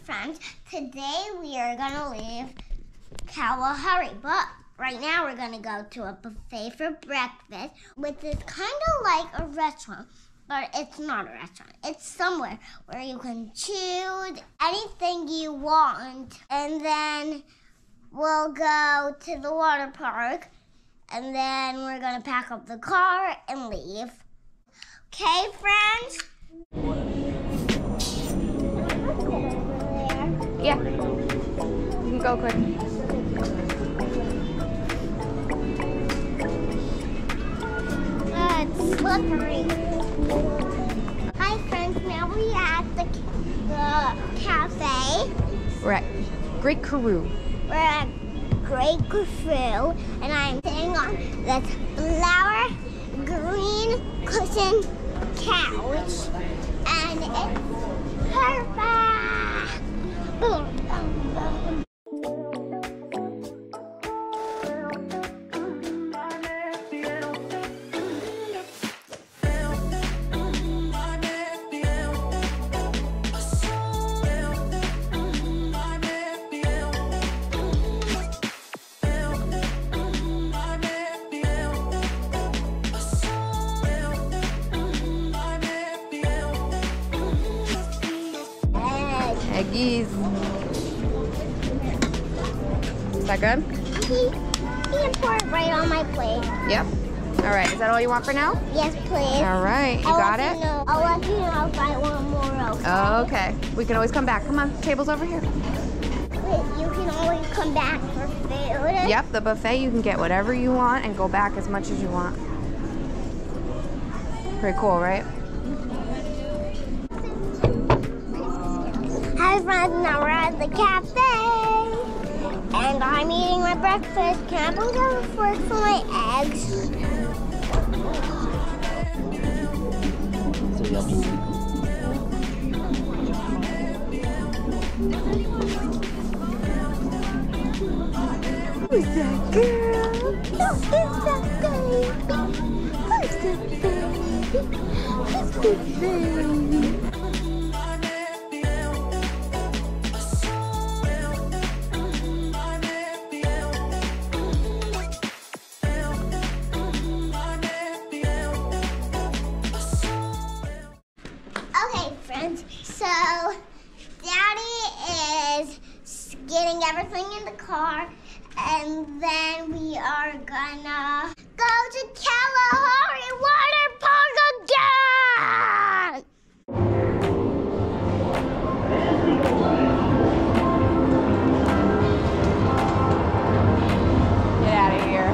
friends, today we are gonna leave Kalahari, but right now we're gonna go to a buffet for breakfast, which is kind of like a restaurant, but it's not a restaurant. It's somewhere where you can choose anything you want, and then we'll go to the water park, and then we're gonna pack up the car and leave. Okay, friends? Yeah, you can go quick. It's slippery. Hi, friends. Now we're at the cafe. We're at Great Karoo. We're at Great Karoo, and I'm sitting on this flower green cushion couch, and it's perfect. Boom, boom, boom. Eggies. Is that good? He can pour it right on my plate. Yep. All right, is that all you want for now? Yes, please. All right, you got it? I'll let you know if I want more, okay? Okay, we can always come back. Come on, table's over here. Wait, you can always come back for food? Yep, the buffet, you can get whatever you want and go back as much as you want. Pretty cool, right? Hi friends, now we're at the cafe. And I'm eating my breakfast. Can I bring over a fork for my eggs? Who's that girl? Who is that baby? Who's that baby? Who's that baby? So, Daddy is getting everything in the car, and then we are gonna go to Kalahari Waterpark again! Get out of here.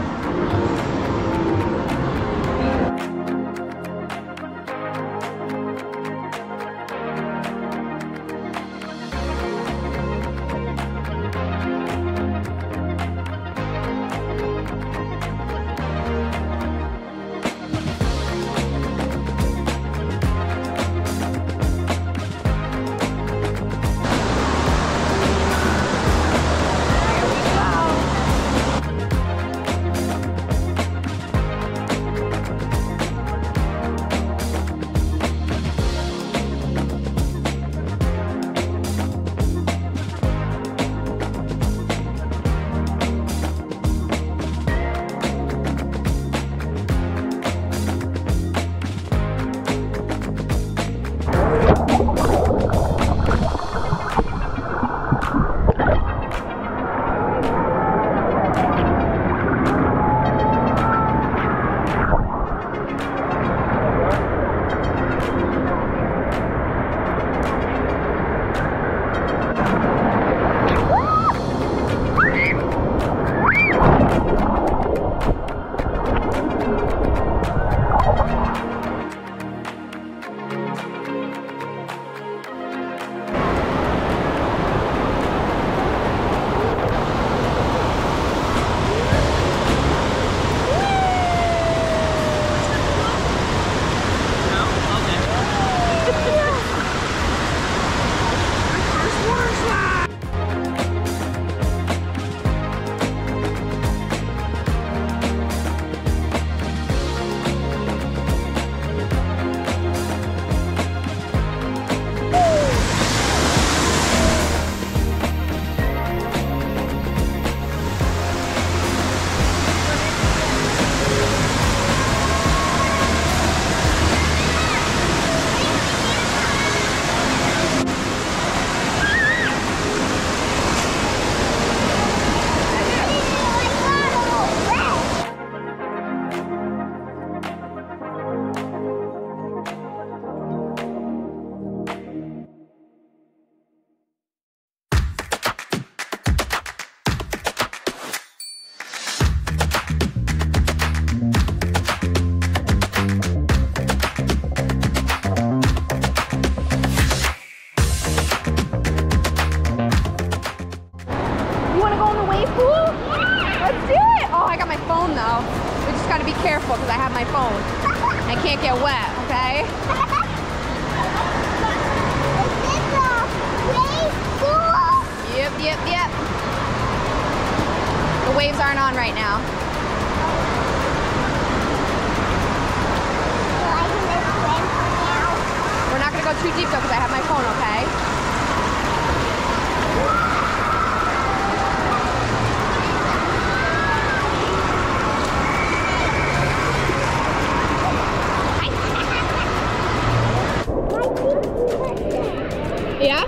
gotta be careful because I have my phone. I can't get wet, okay? Is this a wave pool? Yep, yep, yep. The waves aren't on right now. So I can just swim now. We're not gonna go too deep though because I have my phone, okay? Yeah?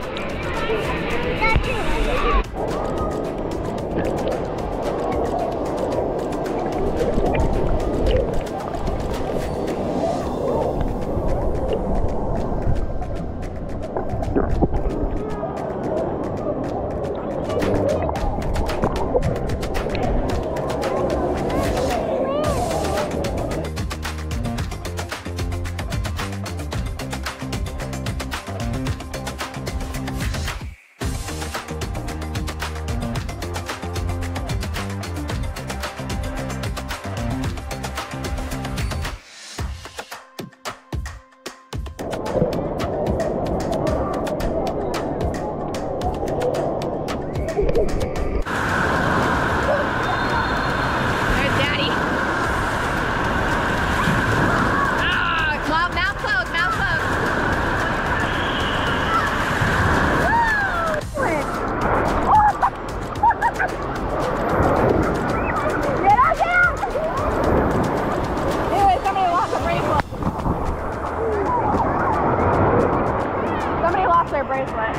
Their bracelet.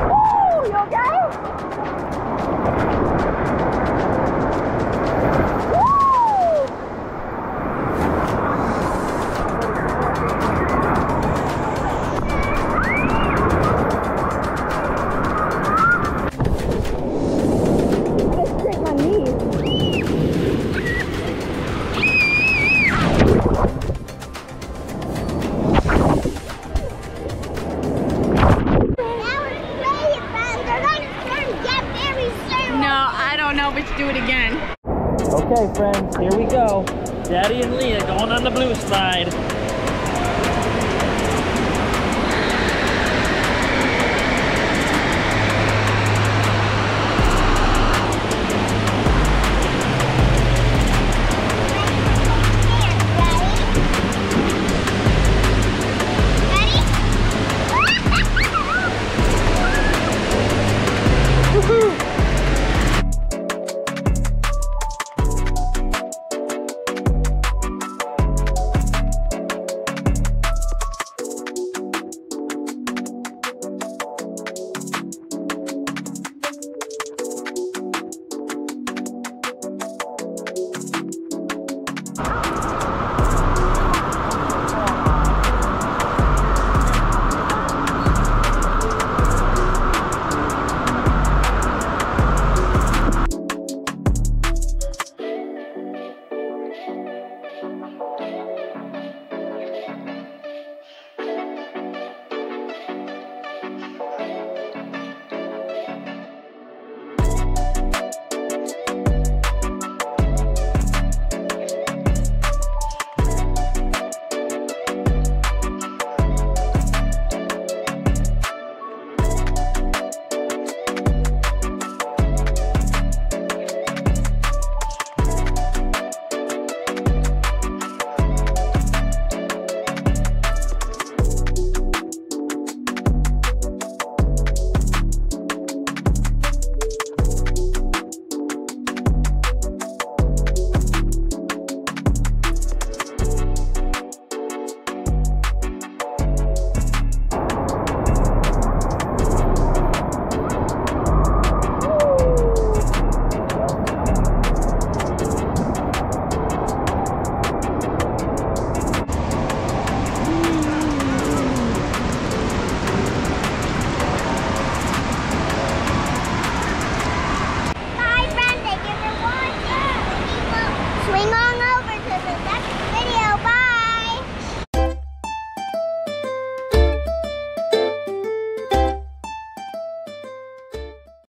Woo! You okay? Woo! I scraped my knees. Do it again. Okay, friends, here we go. Daddy and Leah going on the blue slide.